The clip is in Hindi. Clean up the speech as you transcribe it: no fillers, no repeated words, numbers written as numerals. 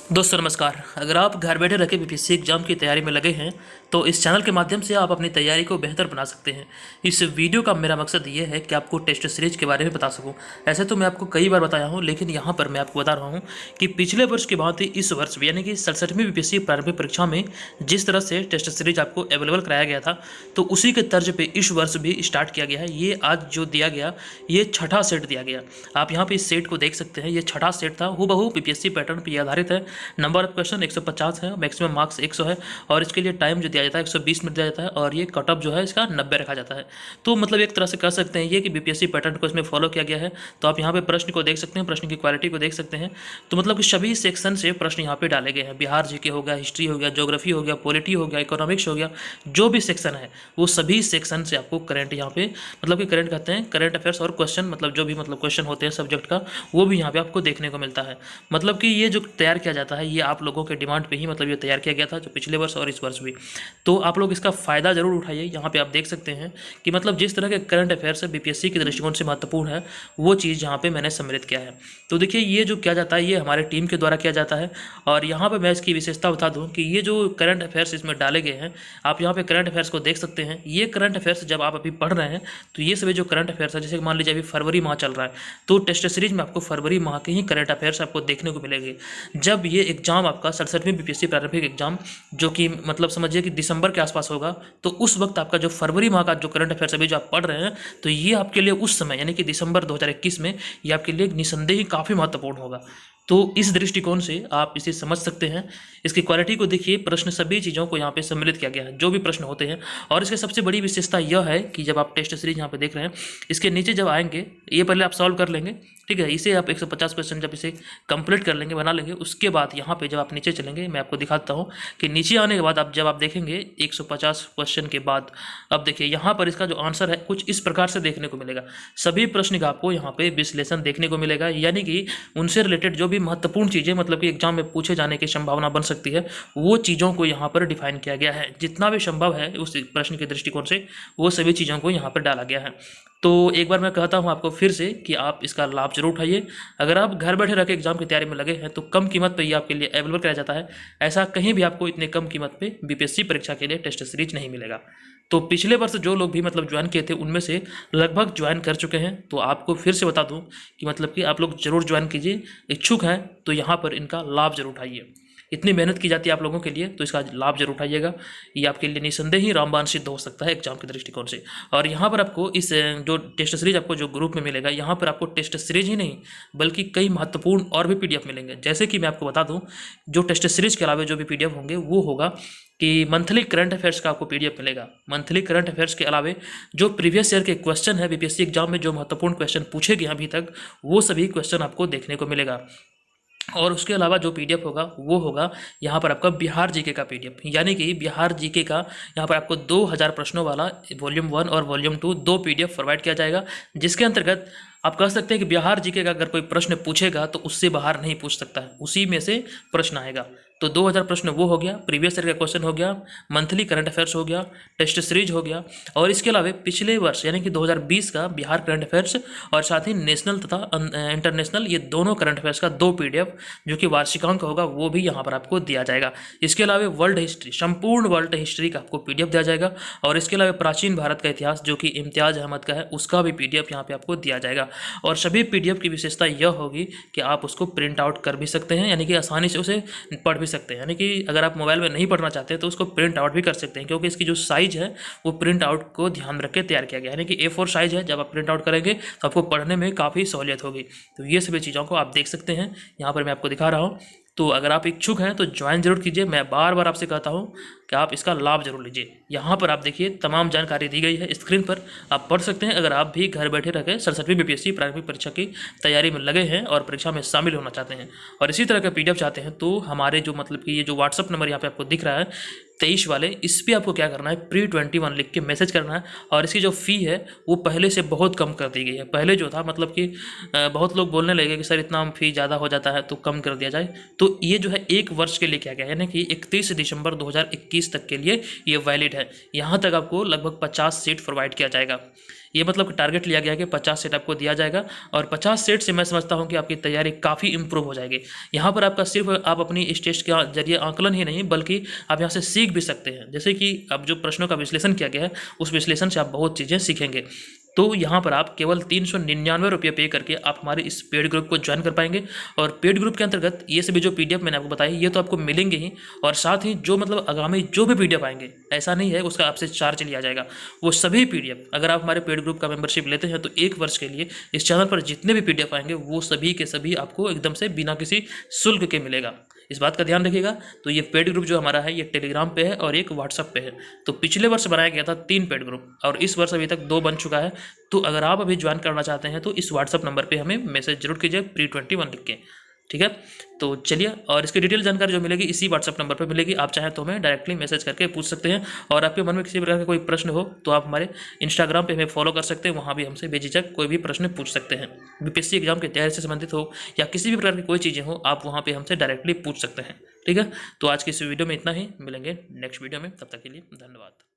दोस्तों नमस्कार। अगर आप घर बैठे रखे बीपीएससी एग्जाम की तैयारी में लगे हैं तो इस चैनल के माध्यम से आप अपनी तैयारी को बेहतर बना सकते हैं। इस वीडियो का मेरा मकसद ये है कि आपको टेस्ट सीरीज के बारे में बता सकूं। ऐसे तो मैं आपको कई बार बताया हूं, लेकिन यहाँ पर मैं आपको बता रहा हूं कि पिछले वर्ष की भांति इस वर्ष यानी कि 67वीं बीपीएससी प्रारंभिक परीक्षा में जिस तरह से टेस्ट सीरीज आपको अवेलेबल कराया गया था, तो उसी के तर्ज पर इस वर्ष भी स्टार्ट किया गया है। ये आज जो दिया गया, ये छठा सेट दिया गया। आप यहाँ पर इस सेट को देख सकते हैं। ये छठा सेट था, हूबहू बीपीएससी पैटर्न पर आधारित है। नंबर ऑफ क्वेश्चन 150 है, मैक्सिमम मार्क्स 100 है और इसके लिए टाइम जो दिया जाता है 120 मिनट दिया जाता है और ये कट ऑफ जो है इसका 90 रखा जाता है। तो मतलब एक तरह से कह सकते हैं ये कि बीपीएससी पैटर्न को इसमें फॉलो किया गया है। तो आप यहाँ पे प्रश्न को देख सकते हैं, प्रश्न की क्वालिटी को देख सकते हैं। तो मतलब कि सभी सेक्शन से प्रश्न यहाँ पे डाले गए हैं। बिहार जीके हो गया, हिस्ट्री हो गया, ज्योग्राफी हो गया, पॉलिटी हो गया, इकोनॉमिक्स हो गया, जो भी सेक्शन है वो सभी सेक्शन से आपको करंट यहाँ पे मतलब कि करंट कहते हैं करंट अफेयर्स और क्वेश्चन मतलब जो भी मतलब क्वेश्चन होते हैं सब्जेक्ट का, वो भी यहाँ पे आपको देखने को मिलता है। मतलब कि ये जो तैयार किया जाता है ये आप लोगों के डिमांड पे ही मतलब ये तैयार किया गया था, जो पिछले वर्ष और इस वर्ष भी। तो आप लोग इसका फ़ायदा ज़रूर उठाइए। यहाँ पे आप देख सकते हैं कि मतलब जिस तरह के करंट अफेयर्स बीपीएससी के दृष्टिकोण से महत्वपूर्ण है, वो चीज़ यहाँ पे मैंने सम्मिलित किया है। तो देखिए ये जो किया जाता है ये हमारे टीम के द्वारा किया जाता है। और यहाँ पर मैं इसकी विशेषता बता दूँ कि ये जो करंट अफेयर्स इसमें डाले गए हैं, आप यहाँ पे करंट अफेयर्स को देख सकते हैं। ये करंट अफेयर्स जब आप अभी पढ़ रहे हैं तो ये सभी जो करंट अफेयर्स है, जैसे मान लीजिए अभी फरवरी माह चल रहा है, तो टेस्ट सीरीज में आपको फरवरी माह के ही करंट अफेयर्स आपको देखने को मिलेंगे। जब ये एग्जाम आपका 67वीं बीपीएससी प्रारंभिक एग्जाम जो कि मतलब समझिए कि दिसंबर के आसपास होगा, तो उस वक्त आपका जो फरवरी माह का जो करंट अफेयर्स अभी जो आप पढ़ रहे हैं, तो ये आपके लिए उस समय यानी कि दिसंबर 2021 में ये आपके लिए निसंदेह ही काफ़ी महत्वपूर्ण होगा। तो इस दृष्टिकोण से आप इसे समझ सकते हैं। इसकी क्वालिटी को देखिए, प्रश्न सभी चीज़ों को यहाँ पे सम्मिलित किया गया है, जो भी प्रश्न होते हैं। और इसके सबसे बड़ी विशेषता यह है कि जब आप टेस्ट सीरीज यहाँ पे देख रहे हैं, इसके नीचे जब आएंगे, ये पहले आप सॉल्व कर लेंगे, ठीक है। इसे आप 150 क्वेश्चन जब इसे कंप्लीट कर लेंगे, बना लेंगे, उसके बाद यहाँ पे जब आप नीचे चलेंगे, मैं आपको दिखाता हूँ कि नीचे आने के बाद आप जब आप देखेंगे 150 क्वेश्चन के बाद, अब देखिए यहाँ पर इसका जो आंसर है कुछ इस प्रकार से देखने को मिलेगा। सभी प्रश्न का आपको यहाँ पे विश्लेषण देखने को मिलेगा, यानी कि उनसे रिलेटेड जो भी महत्वपूर्ण चीज़ें मतलब कि एग्जाम में पूछे जाने की संभावना बन सकती है, वो चीज़ों को यहाँ पर डिफाइन किया गया है। जितना भी संभव है उस प्रश्न के दृष्टिकोण से वो सभी चीज़ों को यहाँ पर डाला गया है। तो एक बार मैं कहता हूँ आपको फिर से कि आप इसका लाभ जरूर उठाइए। अगर आप घर बैठे रह के एग्जाम की तैयारी में लगे हैं तो कम कीमत पे ये आपके लिए अवेलेबल कराया जाता है। ऐसा कहीं भी आपको इतने कम कीमत पे बीपीएससी परीक्षा के लिए टेस्ट सीरीज नहीं मिलेगा। तो पिछले वर्ष जो लोग भी मतलब ज्वाइन किए थे उनमें से लगभग ज्वाइन कर चुके हैं। तो आपको फिर से बता दूं कि मतलब कि आप लोग जरूर ज्वाइन कीजिए। इच्छुक हैं तो यहाँ पर इनका लाभ जरूर उठाइए। इतनी मेहनत की जाती है आप लोगों के लिए, तो इसका लाभ जरूर उठाइएगा। ये आपके लिए निसंदेह ही रामबाण सिद्ध हो सकता है एग्जाम के दृष्टिकोण से। और यहाँ पर आपको इस जो टेस्ट सीरीज आपको जो ग्रुप में मिलेगा, यहाँ पर आपको टेस्ट सीरीज ही नहीं बल्कि कई महत्वपूर्ण और भी पीडीएफ मिलेंगे। जैसे कि मैं आपको बता दूं, जो टेस्ट सीरीज के अलावा जो भी पीडीएफ होंगे वो होगा कि मंथली करंट अफेयर्स का आपको पीडीएफ मिलेगा। मंथली करंट अफेयर्स के अलावा जो प्रीवियस ईयर के क्वेश्चन है बीपीएससी एग्जाम में जो महत्वपूर्ण क्वेश्चन पूछे गए अभी तक, वो सभी क्वेश्चन आपको देखने को मिलेगा। और उसके अलावा जो पीडीएफ होगा वो होगा यहाँ पर आपका बिहार जीके का पीडीएफ, यानी कि बिहार जीके का यहाँ पर आपको 2000 प्रश्नों वाला वॉल्यूम 1 और वॉल्यूम 2 दो पीडीएफ प्रोवाइड किया जाएगा। जिसके अंतर्गत आप कह सकते हैं कि बिहार जीके का अगर कोई प्रश्न पूछेगा तो उससे बाहर नहीं पूछ सकता है, उसी में से प्रश्न आएगा। तो 2000 प्रश्न वो हो गया, प्रीवियस ईयर का क्वेश्चन हो गया, मंथली करंट अफेयर्स हो गया, टेस्ट सीरीज हो गया, और इसके अलावा पिछले वर्ष यानी कि 2020 का बिहार करंट अफेयर्स और साथ ही नेशनल तथा इंटरनेशनल ये दोनों करंट अफेयर्स का 2 पीडीएफ जो कि वार्षिकांक होगा वो भी यहाँ पर आपको दिया जाएगा। इसके अलावा वर्ल्ड हिस्ट्री, संपूर्ण वर्ल्ड हिस्ट्री का आपको पीडीएफ दिया जाएगा। और इसके अलावा प्राचीन भारत का इतिहास जो कि इम्तियाज अहमद का है, उसका भी पीडीएफ यहाँ पे आपको दिया जाएगा। और सभी पीडीएफ की विशेषता यह होगी कि आप उसको प्रिंट आउट कर भी सकते हैं, यानी कि आसानी से उसे पढ़ भी सकते हैं। यानी कि अगर आप मोबाइल में नहीं पढ़ना चाहते तो उसको प्रिंट आउट भी कर सकते हैं, क्योंकि इसकी जो साइज है वो प्रिंट आउट को ध्यान रख के तैयार किया गया है। यानी कि A4 साइज है, जब आप प्रिंट आउट करेंगे तो आपको पढ़ने में काफ़ी सहूलियत होगी। तो ये सभी चीज़ों को आप देख सकते हैं, यहाँ पर मैं आपको दिखा रहा हूँ। तो अगर आप इच्छुक हैं तो ज्वाइन जरूर कीजिए। मैं बार बार आपसे कहता हूँ कि आप इसका लाभ जरूर लीजिए। यहाँ पर आप देखिए तमाम जानकारी दी गई है स्क्रीन पर, आप पढ़ सकते हैं। अगर आप भी घर बैठे रहकर 67वीं बीपीएससी प्रारंभिक परीक्षा की तैयारी में लगे हैं और परीक्षा में शामिल होना चाहते हैं और इसी तरह का पीडीएफ चाहते हैं, तो हमारे जो मतलब कि ये जो व्हाट्सअप नंबर यहाँ पे आपको दिख रहा है 23 वाले, इस पर आपको क्या करना है, pre21 लिख के मैसेज करना है। और इसकी जो फ़ी है वो पहले से बहुत कम कर दी गई है। पहले जो था मतलब कि बहुत लोग बोलने लगे कि सर इतना फ़ी ज़्यादा हो जाता है तो कम कर दिया जाए। तो ये जो है 1 वर्ष के लिए किया गया है, यानी कि 31 दिसंबर 2021 तक के लिए ये वैलिड है। यहाँ तक आपको लगभग 50 सीट प्रोवाइड किया जाएगा। ये मतलब कि टारगेट लिया गया है कि 50 सेट आपको दिया जाएगा और 50 सेट से मैं समझता हूँ कि आपकी तैयारी काफ़ी इंप्रूव हो जाएगी। यहाँ पर आपका सिर्फ आप अपनी इस टेस्ट के जरिए आंकलन ही नहीं बल्कि आप यहाँ से सीख भी सकते हैं। जैसे कि अब जो प्रश्नों का विश्लेषण किया गया है उस विश्लेषण से आप बहुत चीज़ें सीखेंगे। तो यहाँ पर आप केवल 399 रुपये पे करके आप हमारे इस पेड ग्रुप को ज्वाइन कर पाएंगे और पेड ग्रुप के अंतर्गत ये सभी जो PDF मैंने आपको बताई ये तो आपको मिलेंगे ही, और साथ ही जो मतलब आगामी जो भी PDF आएंगे ऐसा नहीं है उसका आपसे चार्ज लिया जाएगा। वो सभी PDF अगर आप हमारे पेड ग्रुप का मेंबरशिप लेते हैं तो 1 वर्ष के लिए इस चैनल पर जितने भी PDF आएंगे वो सभी के सभी आपको एकदम से बिना किसी शुल्क के मिलेगा। इस बात का ध्यान रखिएगा। तो ये पेड ग्रुप जो हमारा है ये टेलीग्राम पे है और एक व्हाट्सअप पे है। तो पिछले वर्ष बनाया गया था 3 पेड ग्रुप और इस वर्ष अभी तक 2 बन चुका है। तो अगर आप अभी ज्वाइन करना चाहते हैं तो इस व्हाट्सअप नंबर पे हमें मैसेज जरूर कीजिए pre21 लिख के, ठीक है। तो चलिए, और इसकी डिटेल जानकारी जो मिलेगी इसी व्हाट्सअप नंबर पर मिलेगी। आप चाहें तो हमें डायरेक्टली मैसेज करके पूछ सकते हैं और आपके मन में किसी प्रकार का कोई प्रश्न हो तो आप हमारे इंस्टाग्राम पे हमें फॉलो कर सकते हैं, वहाँ भी हमसे बेझिझक कोई भी प्रश्न पूछ सकते हैं। BPSC एग्जाम की तैयारी से संबंधित हो या किसी भी प्रकार की कोई चीज़ें हो आप वहाँ पर हमसे डायरेक्टली पूछ सकते हैं, ठीक है। तो आज की इस वीडियो में इतना ही, मिलेंगे नेक्स्ट वीडियो में, तब तक के लिए धन्यवाद।